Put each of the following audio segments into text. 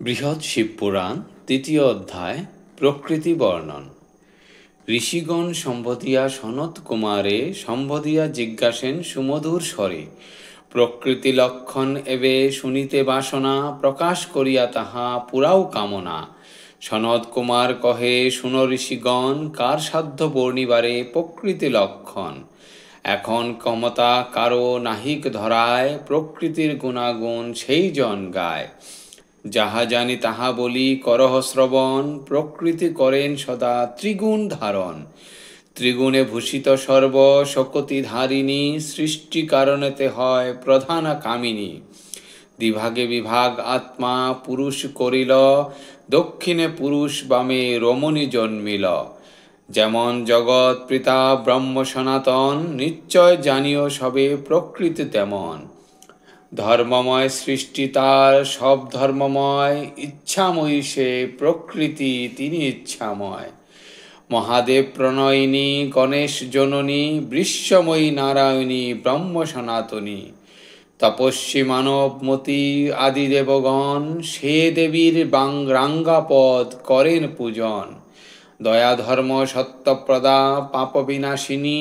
বৃহৎ শিবপুরাণ তৃতীয় অধ্যায় প্রকৃতি বর্ণন। ঋষিগণ সম্বোধিয়া সনত কুমারে সম্বোধিয়া জিজ্ঞাসেন সুমধুর স্বরে, প্রকৃতি লক্ষণ এবে শুনিতে বাসনা, প্রকাশ করিয়া তাহা পুরাও কামনা। সনত কুমার কহে, শুন ঋষিগণ, কার সাধ্য বর্ণিবারে প্রকৃতি লক্ষণ। এখন ক্ষমতা কারো নাহিক ধরায়, প্রকৃতির গুণাগুণ সেই জন গায়। যাহা জানি তাহা বলি করহ শ্রবণ, প্রকৃতি করেন সদা ত্রিগুণ ধারণ। ত্রিগুণে ভূষিত সর্ব শকতি ধারিণী, সৃষ্টি কারণেতে হয় প্রধানা কামিনী। দ্বিভাগে বিভাগ আত্মা পুরুষ করিল, দক্ষিণে পুরুষ বামে রমণী জন্মিল। যেমন জগৎ পিতা ব্রহ্ম সনাতন, নিশ্চয় জানিও সবে প্রকৃতি তেমন। ধর্মময় সৃষ্টি তার সব ধর্মময়, ইচ্ছাময়ী সে প্রকৃতি তিনি ইচ্ছাময়। মহাদেব প্রণয়িনী গণেশ জননী, বৃষ্যময়ী নারায়ণী ব্রহ্ম সনাতনী। তপস্বী মানবমতী আদি দেবগণ, সে দেবীর রাঙ্গাপদ করেন পূজন। দয়া ধর্ম সত্যপ্রদা পাপ বিনাশিনী,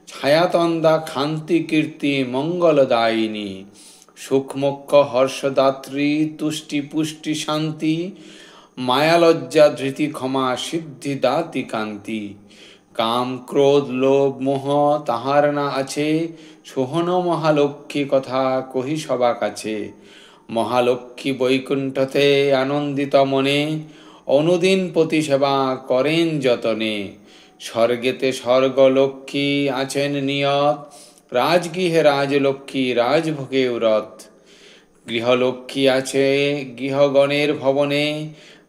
ছায়াতন্দা খান্তি কীর্তি মঙ্গলদায়িনী। সুখমোক্ষ হর্ষদাত্রী তুষ্টি পুষ্টি শান্তি, মায়ালজ্জা ধৃতি ক্ষমা সিদ্ধি দাতি কান্তি। কাম ক্রোধ লোভ মোহ তাহার না আছে, সোহন মহালক্ষ্মী কথা কহি সবা কাছে। মহালক্ষ্মী বৈকুণ্ঠতে আনন্দিত মনে, অনুদিন প্রতি সেবা করেন যতনে। স্বর্গেতে স্বর্গলক্ষ্মী আছেন নিয়ত, রাজগৃহে রাজলক্ষ্মী রাজভোগে উরত। গৃহলক্ষ্মী আছে গৃহগণের ভবনে,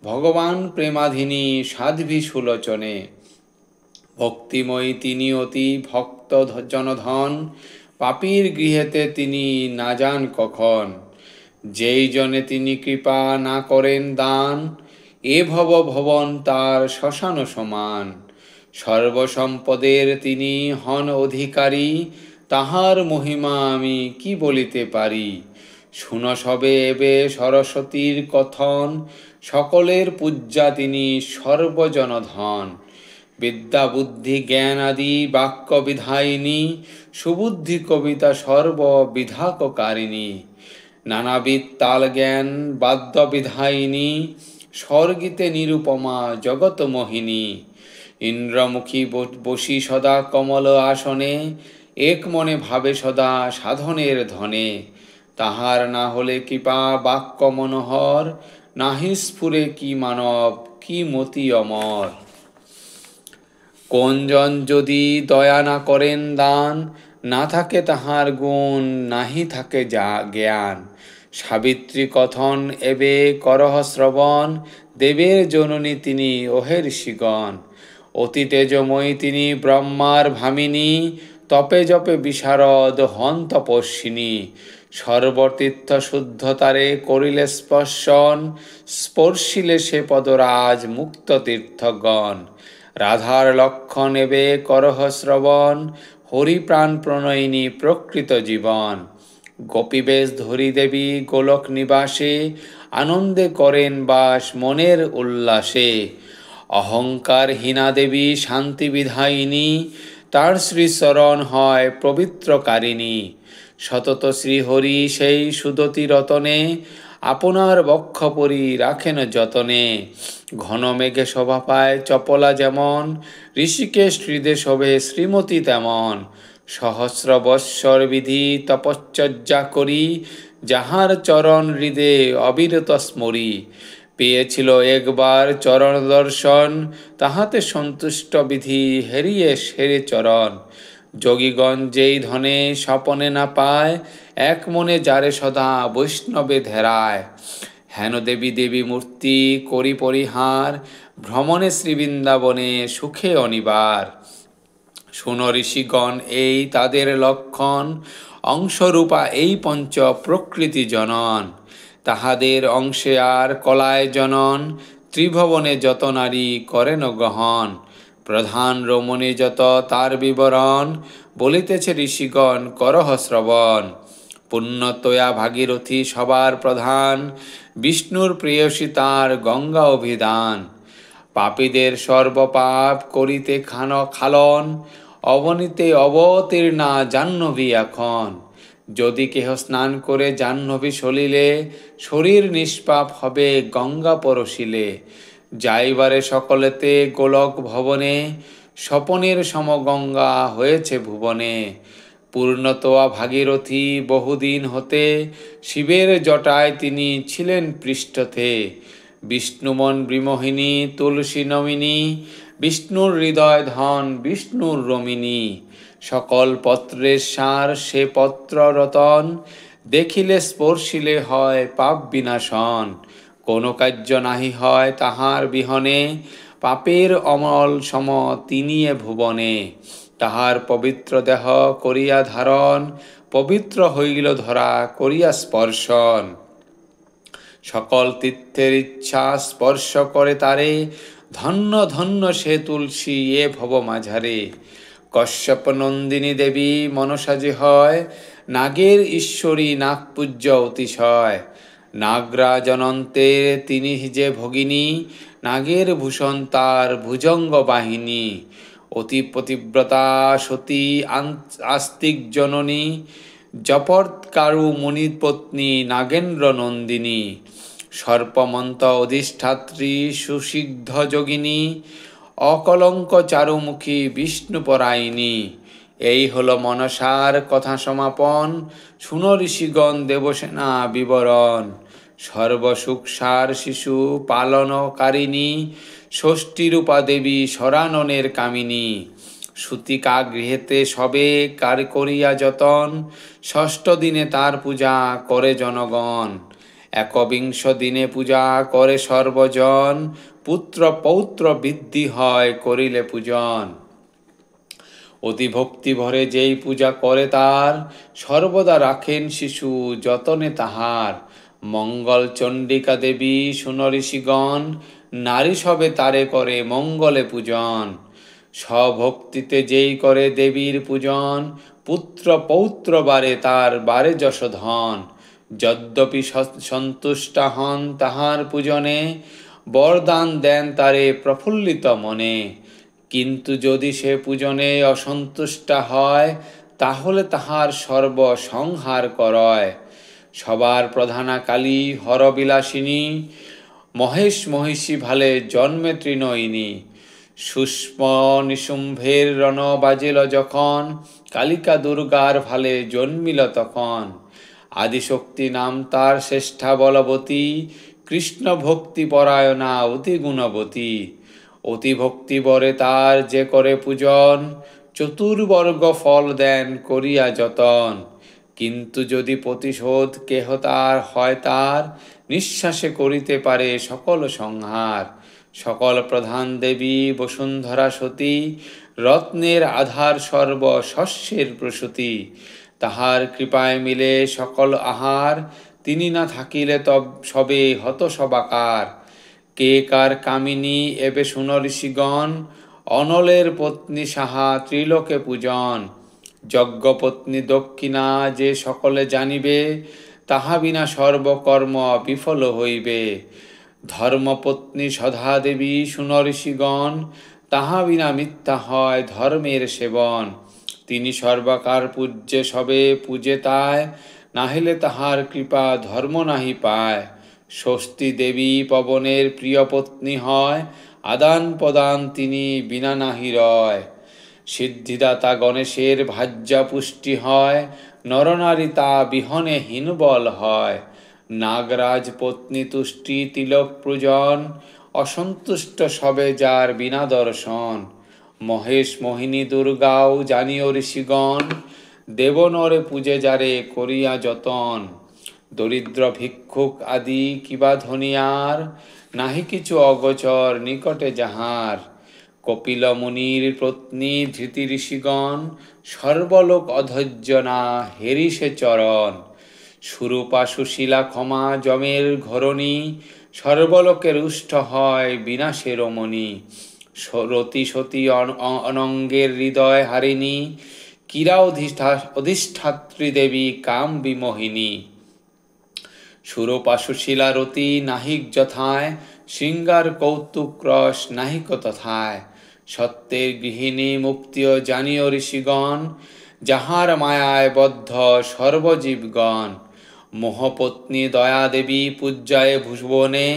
ভগবান প্রেমাধিনী সাধ্বী সুলোচনে। ভক্তিময়ী তিনি অতি ভক্ত জনধন, পাপীর গৃহেতে তিনি না যান কখন। যেই জনে তিনি কৃপা না করেন দান, এ ভব ভবন তার শ্মশান সমান। সর্বসম্পদের তিনি হন অধিকারী, তাহার মহিমা আমি কি বলিতে পারি। শুন সবে এবে সরস্বতীর কথন, সকলের পূজ্যা তিনি সর্বজনধন। বিদ্যা বুদ্ধি জ্ঞান আদি বাক্য বিধায়িনী, সুবুদ্ধি কবিতা সর্ব বিধাককারিণী। নানাবিধ তাল জ্ঞান বাদ্য বিধায়িনী, স্বর্গীতে নিরুপমা জগত মোহিনী। ইন্দ্রমুখী বসি সদা কমল আসনে, এক মনে ভাবে সদা সাধনের ধনে। তাহার না হলে কৃপা বাক্য মনোহর, নাহি স্ফুরে কি মানব কি মতি অমর। কোনজন যদি দয়া না করেন দান, না থাকে তাহার গুণ নাহি থাকে যা জ্ঞান। সাবিত্রী কথন এবে করহ শ্রবণ, দেবের জননী তিনি ওহে ঋষিগণ। অতি তেজময়ী তিনি ব্রহ্মার ভামিনী, তপে জপে বিশারদ হন তপস্বিনী। সর্বতীর্থ শুদ্ধতারে করিলে স্পর্শন, স্পর্শিলে সে পদরাজ মুক্ত তীর্থগণ। রাধার লক্ষণ এবে করহ শ্রবণ, হরিপ্রাণ প্রণয়িনী প্রকৃত জীবন। গোপীবেশ ধরি দেবী গোলক নিবাসে, আনন্দে করেন বাস মনের উল্লাসে। অহংকার হীনা দেবী শান্তি বিধায়িনী, তার শ্রীচরণ হয় পবিত্রকারিণী। সতত শ্রীহরি সেই সুদতি রতনে, আপনার বক্ষ পরি রাখেন যতনে। ঘন মেঘে শোভা পায় চপলা যেমন, ঋষিকেশ হৃদে শোভে শ্রীমতী তেমন। সহস্র বৎসর বিধি তপশ্চর্যা করি, যাহার চরণ হৃদে অবিরত স্মরি। পেয়েছিল একবার চরণ দর্শন, তাহাতে সন্তুষ্ট বিধি হেরিয়ে সেরে চরণ। যোগীগণ যেই ধনে স্বপনে না পায়, এক মনে যারে সদা বৈষ্ণবে ধেরায়। হেন দেবী দেবী মূর্তি করি পরিহার, ভ্রমণে শ্রীবৃন্দাবনে সুখে অনিবার। শুন ঋষিগণ এই তাদের লক্ষণ, অংশরূপা এই পঞ্চ প্রকৃতি জনন। তাহাদের অংশে আর কলায় জনন, ত্রিভুবনে যত নারী করেন গ্রহণ। প্রধান রমণী যত তার বিবরণ, বলিতেছে ঋষিগণ করহ শ্রবণ। পুণ্যতয়া ভাগীরথী সবার প্রধান, বিষ্ণুর প্রেয়সী তার গঙ্গা অভিধান। পাপীদের সর্বপাপ করিতে খালন, অবনীতে অবতীর্ণা জাহ্নবী এখন। যদি কেহ স্নান করে জাহ্নবী সলিলে, শরীর নিষ্পাপ হবে গঙ্গা পরশিলে। যাইবারে সকলেতে গোলক ভবনে, স্বপনের সম গঙ্গা হয়েছে ভুবনে। পূর্ণতোয়া ভাগীরথী বহুদিন হতে, শিবের জটায় তিনি ছিলেন পৃষ্ঠতে। বিষ্ণুমন বিমোহিনী তুলসী নমিনী, বিষ্ণুর হৃদয় ধন বিষ্ণুর রমিনী। সকল পত্রের সার সে পত্র রতন, দেখিলে স্পর্শিলে হয় পাপ বিনাশন। কোনো কার্য নাহি হয় তাহার বিহনে, পাপের অমল সম তিনিয়ে ভুবনে। তাহার পবিত্র দেহ করিয়া ধারণ, পবিত্র হইল ধরা করিয়া স্পর্শন। সকল তীর্থের ইচ্ছা স্পর্শ করে তারে, ধন্য ধন্য সে তুলসী এ ভব মাঝারে। কশ্যপ নন্দিনী দেবী মনসা যে হয়, নাগের ঈশ্বরী নাগপূজ্য অতিশয়। নাগরাজ অনন্তের তিনি যে ভগিনী, নাগের ভূষণ তার ভুজঙ্গ বাহিনী। অতি পতিব্রতা সতী আস্তিক জননী, জপৎকারু মুনিপত্নী নাগেন্দ্র নন্দিনী। সর্পমন্ত অধিষ্ঠাত্রী সুসিদ্ধ যোগিনী, অকলঙ্ক চারুমুখী বিষ্ণুপরায়ণী। এই হল মনসার কথা সমাপন, শুনো ঋষিগণ দেবসেনা বিবরণ। সর্বসুখসার শিশু পালনকারিণী, ষষ্ঠীরূপা দেবী সরাননের কামিনী। সূতিকা গৃহেতে সবে কার করিয়া যতন, ষষ্ঠ দিনে তার পূজা করে জনগণ। একবিংশ দিনে পূজা করে সর্বজন, পুত্র পৌত্র বৃদ্ধি হয় করিলে পূজন। অতি ভক্তি ভরে যেই পূজা করে তার, সর্বদা রাখেন শিশু যতনে তাহার। মঙ্গল চণ্ডিকা দেবী শুনো ঋষিগণ, নারী সবে তারে করে মঙ্গলে পূজন। স্বভক্তিতে যেই করে দেবীর পূজন, পুত্র পৌত্র বারে তার বারে যশোধন। যদ্যপি সন্তুষ্টা হন তাহার পূজনে, বরদান দেন তারে প্রফুল্লিত মনে। কিন্তু যদি সে পূজনে অসন্তুষ্টা হয়, তাহলে তাহার সর্ব সংহার করয়। সবার প্রধানা কালী হরবিলাসিনী, মহেশ মহিষী ভালে জন্মে তৃণয়িনী। সুষ্ম নিশুম্ভের রণ বাজিল যখন, কালিকা দুর্গার ভালে জন্মিল তখন। আদিশক্তি নাম তার শ্রেষ্ঠা বলবতী, কৃষ্ণ ভক্তি পরায়ণা অতি গুণবতী। অতি ভক্তি বরে তার যে করে পূজন, চতুর্বর্গ ফল দেন করিয়া যতন। কিন্তু যদি প্রতিশোধ কেহ তার হয় তার, নিঃশ্বাসে করিতে পারে সকল সংহার। সকল প্রধান দেবী বসুন্ধরা সতী, রত্নের আধার সর্ব শস্যের প্রসূতি। তাহার কৃপায় মিলে সকল আহার, তিনি না থাকিলে তব সবে হত সবাকার। কে কার কামিনী এবে শুনো ঋষিগণ, অনলের পত্নী সাহা ত্রিলোকে পূজন। যজ্ঞপত্নী দক্ষিণা যে সকলে জানিবে, তাহা বিনা সর্বকর্ম বিফল হইবে। ধর্মপত্নী সধা দেবী শুনো ঋষিগণ, তাহা বিনা মিথ্যা হয় ধর্মের সেবন। তিনি সর্বাকার পূজ্যে সবে পূজে তায়, নাহিলে তাহার কৃপা ধর্ম নাহি পায়। ষষ্ঠী দেবী পবনের প্রিয় পত্নী হয়, আদান প্রদান তিনি বিনা নাহি রয়। সিদ্ধিদাতা গণেশের ভাজ্যা পুষ্টি হয়, নরনারী তা বিহনে হীনবল হয়। নাগরাজ পত্নী তুষ্টি তিলক পূজন, অসন্তুষ্ট সবে যার বিনা দর্শন। মহেশ মোহিনী দুর্গাও জানিও ঋষিগণ, দেবনরে পূজে যারে করিয়া যতন। দরিদ্র ভিক্ষুক আদি কিবা ধনিয়ার, নাহি কিছু অগোচর নিকটে যাহার। কপিল মুনির পত্নী ধৃতি ঋষিগণ, সর্বলোক অধৈর্য না হেরিষে চরণ। সুরূপা সুশীলা ক্ষমা যমের ঘরণী, সর্বলোকে রুষ্ট হয় বিনাশে রমণী। রতি সতী অনঙ্গের হৃদয় হারিণী, ক্রীড়া অধিষ্ঠাত্রী দেবী কাম বিমোহিনী। সুরপাশুশীলা রতি নাহিক যথায়, শৃঙ্গার কৌতুক রস নাহিক তথায়। সত্যের গৃহিণী মুক্তিও জানিও ঋষিগণ, যাহার মায়ায় বদ্ধ সর্বজীবগণ। মোহপত্নী দয়া দেবী পূজ্যায় ভুবনে,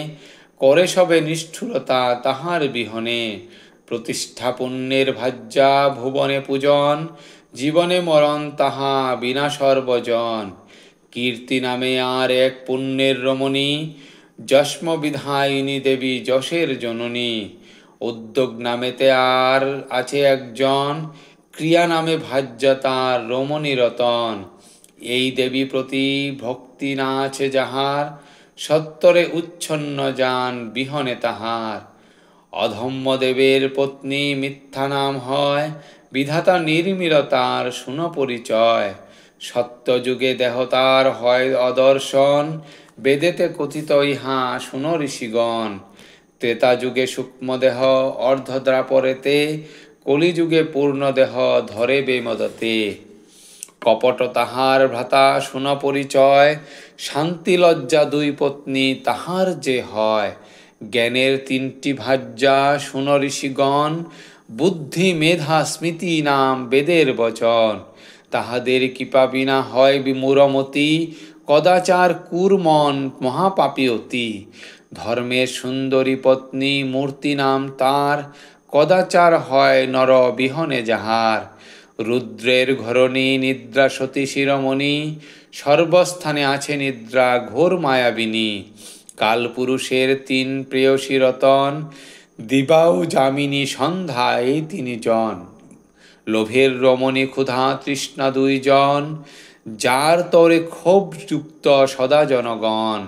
করে সবে নিষ্ঠুরতা তাহার বিহনে। প্রতিষ্ঠা পুণ্যের ভাজ্যা ভুবনে পূজন, জীবনে মরণ তাহা বিনা সর্বজন। কীর্তি নামে আর এক পুণ্যের রমণী, যস্ম বিধায়িনী দেবী যশের জননী। উদ্যোগ নামেতে আর আছে একজন, ক্রিয়া নামে ভাজ্যা তার রমণী রতন। এই দেবী প্রতি ভক্তি না আছে যাহার, সত্তরে উচ্ছন্ন যান বিহনে তাহার। অধম্য দেবের পত্নী মিথ্যা নাম হয়, বিধাতা নির্মীরতার শুন পরিচয়। সত্যযুগে দেহতার হয় অদর্শন, বেদেতে কথিত ইহা শুন ঋষিগণ। ত্রেতা যুগে সূক্ষ্মদেহ অর্ধদ্রাপরেতে, কলিযুগে পূর্ণদেহ ধরে বেমদতে। কপট তাহার ভ্রাতা শুন পরিচয়, শান্তি লজ্জা দুই পত্নী তাহার যে হয়। জ্ঞানের তিনটি ভাজ্যা শুন ঋষিগণ, বুদ্ধি মেধা স্মৃতি নাম বেদের বচন। তাহাদের কৃপা বিনা হয় বিমূঢ়মতি, কদাচার কুর্মন মহাপাপী অতি। ধর্মের সুন্দরী পত্নী মূর্তি নাম তার, কদাচার হয় নর বিহনে যাহার। রুদ্রের ঘরণী নিদ্রা সতী শিরোমণি, সর্বস্থানে আছে নিদ্রা ঘোর মায়াবিনী। কালপুরুষের তিন প্রেয়সী রতন, দিবাও যামিনী সন্ধ্যা এই তিনি জন। লোভের রমণী ক্ষুধা তৃষ্ণা দুইজন, যার তরে ক্ষোভ যুক্ত সদা জনগণ।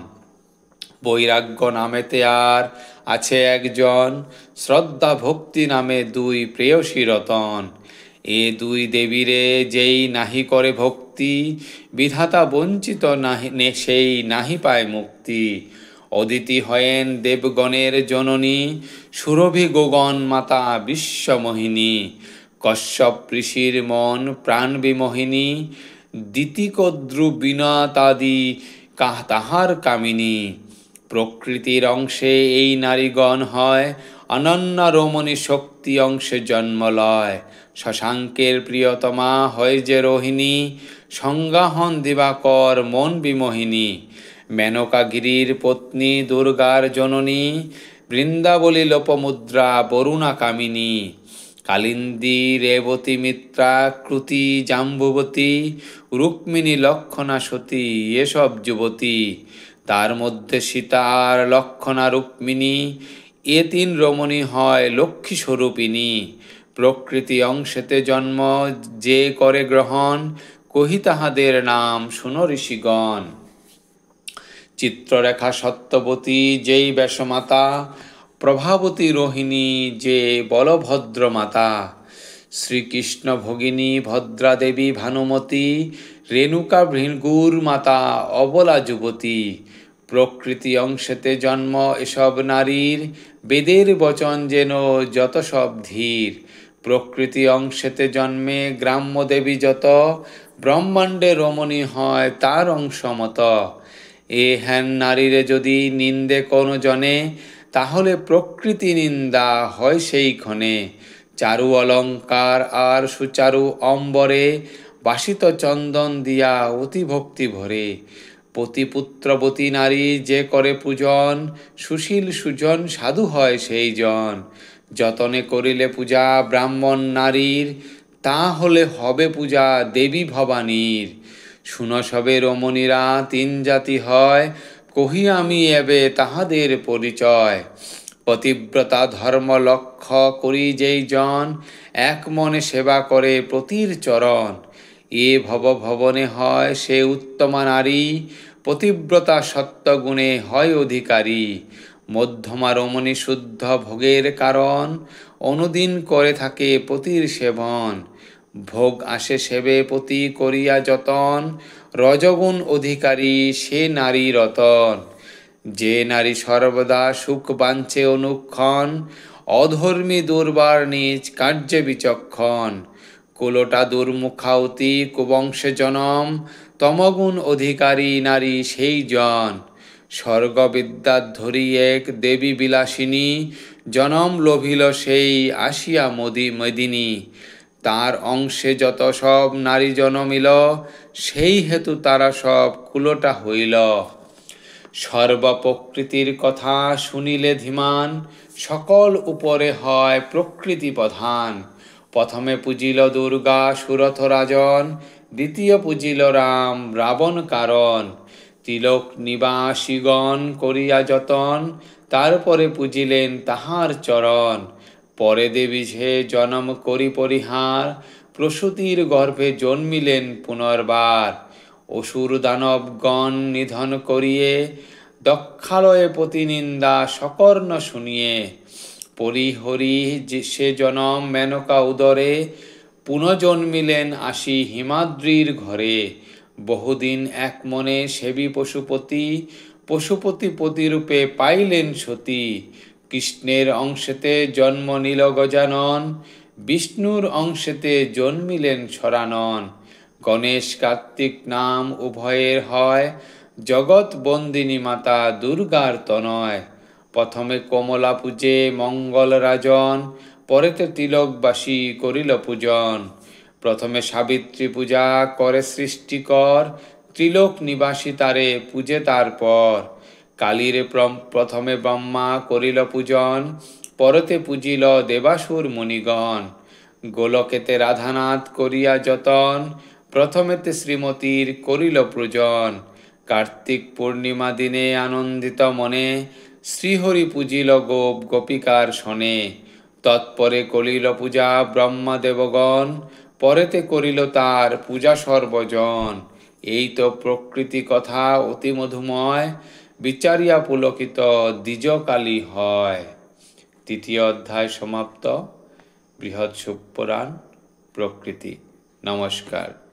বৈরাগ্য নামেতে আর আছে একজন, শ্রদ্ধা ভক্তি নামে দুই প্রেয়সী রতন। এ দুই দেবীরে যেই নাহি করে ভক্তি, বিধাতা বঞ্চিত নাহি সেই নাহি পায় মুক্তি। অদিতি হয়েন দেবগণের জননী, সুরভি গোগণ মাতা বিশ্বমোহিনী। কশ্যপ ঋষির মন প্রাণ বিমোহিনী, দিতিকদ্রু বিনাতাদি তাহার কামিনী। প্রকৃতির অংশে এই নারীগণ হয়, অনন্যা রমণী শক্তি অংশে জন্মলয়। শশাঙ্কের প্রিয়তমা হয় যে রোহিণী, সংজ্ঞাহন দিবাকর মন বিমোহিনী। মেনকাগিরির পত্নী দুর্গার জননী, বৃন্দাবলী লোপমুদ্রা বরুণা কামিনী। কালিন্দী রেবতী মিত্রা ক্রুতি জাম্বুবতী, রুক্মিণী লক্ষণা সতী এসব যুবতী। তার মধ্যে সীতা আর লক্ষণা রুক্মিণী, এ তিন রমণী হয় লক্ষ্মী স্বরূপিণী। প্রকৃতি অংশেতে জন্ম যে করে গ্রহণ, কহি তাহাদের নাম শুন ঋষিগণ। চিত্ররেখা সত্যবতী যেই ব্যাসমাতা, প্রভাবতী রোহিণী যে বলভদ্র মাতা। শ্রীকৃষ্ণ ভগিনী ভদ্রা দেবী ভানুমতী, রেণুকা ভৃগুর মাতা অবলা যুবতী। প্রকৃতি অংশেতে জন্ম এসব নারীর, বেদের বচন যেন যত সব ধীর। প্রকৃতি অংশেতে জন্মে গ্রাম্য দেবী যত, ব্রহ্মাণ্ডে রমণী হয় তার অংশ মত। এ হেন নারীরে যদি নিন্দে কোনো জনে, তাহলে প্রকৃতি নিন্দা হয় সেই ক্ষণে। চারু অলঙ্কার আর সুচারু অম্বরে, বাসিত চন্দন দিয়া অতি ভক্তি ভরে। পতিপুত্রবতী নারী যে করে পূজন, সুশীল সুজন সাধু হয় সেই জন। যতনে করিলে পূজা ব্রাহ্মণ নারীর, তা হলে হবে পূজা দেবী ভবানীর। শুন সবে রমণীরা তিন জাতি হয়, কহি আমি এবে তাহাদের পরিচয়। পতিব্রতা ধর্ম লক্ষ্য করি যেই জন, এক মনে সেবা করে প্রতির চরণ। এ ভবনে হয় সে উত্তমা নারী, পতিব্রতা সত্যগুণে হয় অধিকারী। মধ্যমা রমণী শুদ্ধ ভোগের কারণ, অনুদিন করে থাকে পতির সেবন। ভোগ আসে সেবে পতি করিয়া যতন, রজগুণ অধিকারী সে নারী রতন। যে নারী সর্বদা সুখ বাঞ্ছে অনুক্ষণ, অধর্মী দুর্বার নিজ কার্যে বিচক্ষণ। কুলোটা দুর্মুখাওতি কুবংশে জনম, তমগুণ অধিকারী নারী সেই জন। স্বর্গবিদ্যার ধরি এক দেবী বিলাসিনী, জনম লভিল সেই আসিয়া মেদিনী। তার অংশে যত সব নারী জনমিল, সেই হেতু তারা সব কুলোটা হইল। সর্বপ্রকৃতির কথা শুনিলে ধীমান, সকল উপরে হয় প্রকৃতি প্রধান। প্রথমে পূজিল দুর্গা সুরথ রাজন, দ্বিতীয় পূজিল রাম রাবণ কারণ। তিলক নিবাসীগণ করিয়া যতন, তারপরে পূজিলেন তাহার চরণ। পরে দেবী যে জনম করি পরিহার, প্রসূতির গর্ভে জন্মিলেন পুনর্বার। অসুর দানবগণ নিধন করিয়ে, দক্ষালয়ে প্রতিনিন্দা সকর্ণ শুনিয়ে। পরিহরি সে জনম মেনকা উদরে, পুনঃজন্মিলেন আসি হিমাদ্রির ঘরে। বহুদিন এক মনে সেবী পশুপতি, পশুপতি পতিরূপে পাইলেন সতী। কৃষ্ণের অংশেতে জন্ম নিল গজানন, বিষ্ণুর অংশেতে জন্মিলেন সরানন। গণেশ কার্তিক নাম উভয়ের হয়, জগৎ বন্দিনী মাতা দুর্গার তনয়। প্রথমে কমলা পূজে মঙ্গল রাজন, পরেতে তিলকবাসী করিল পূজন। প্রথমে সাবিত্রী পূজা করে সৃষ্টিকর, ত্রিলোক নিবাসী তারে পূজে তারপর। কালীরে প্রথমে ব্রহ্মা করিল পূজন, পরতে পূজিল দেবাসুর মুনিগণ। গোলকেতে রাধানাথ করিয়া যতন, প্রথমেতে শ্রীমতীর করিল পূজন। কার্তিক পূর্ণিমা দিনে আনন্দিত মনে, শ্রীহরি পূজিল গোপ গোপিকার শনে। তৎপরে করিল পূজা ব্রহ্মাদেবগণ, পরেতে করিল তার পূজা সর্বজন। এই তো প্রকৃতি কথা অতি মধুময়, বিচারিয়া পুলকিত দ্বিজকালী হয়। তৃতীয় অধ্যায় সমাপ্ত। বৃহৎ শিবপুরাণ প্রকৃতি। নমস্কার।